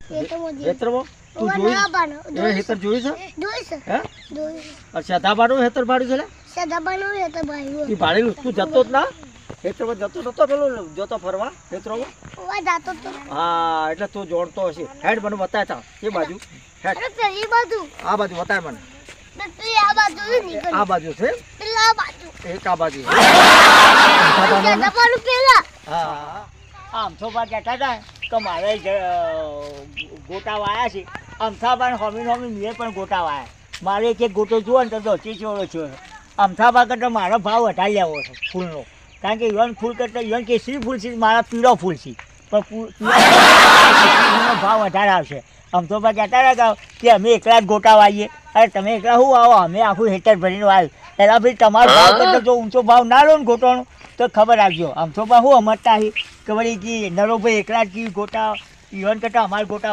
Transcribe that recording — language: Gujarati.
હેતરમાં તું જોઈ એ હેતર જોઈ છે હે સદા બાનું હેતર ભાડ્યું છે લે ભાડેલું તું જતો જ ના હેતરમાં જતો નતો પેલો જતો ફરવા હેતરોમાં હા એટલે તું જોડતો હશે હેડ મને બતાય તા એ બાજુ હેડ આ બાજુ બતાય મને આ બાજુ છે એક આ બાજુ હા આમ તો બા કહેતા હતા કે મારે ગોટા વાયા છે અમથાબા હોમી મેં પણ ગોટા વાયા મારે એક ગોટો જુઓ ને તો દોચી ચોળો છો અમથાબા કરતાં મારો ભાવ વધારી લેવો છે ફૂલનો કારણ કે યુવાન ફૂલ કરતાં યુવાન કેસરી ફૂલ છે મારા પીળો ફૂલ છે પણ પીળો ભાવ વધારે આવશે અમથાબા કહેતા હતા કે અમે એકલા જ ગોટા વાઈએ અરે તમે એકલા શું આવો અમે આખું હેટર ભરીને આવ્યું પહેલાં ભાઈ તમારો ભાવ કરતાં જો ઊંચો ભાવ ના લો ને ગોટાનો તો ખબર આપજો આમ તો બા શું સમજતા કે વળી કે નરોભાઈ એકલા જ ગોટા યુવાન કરતાં અમારા ગોટા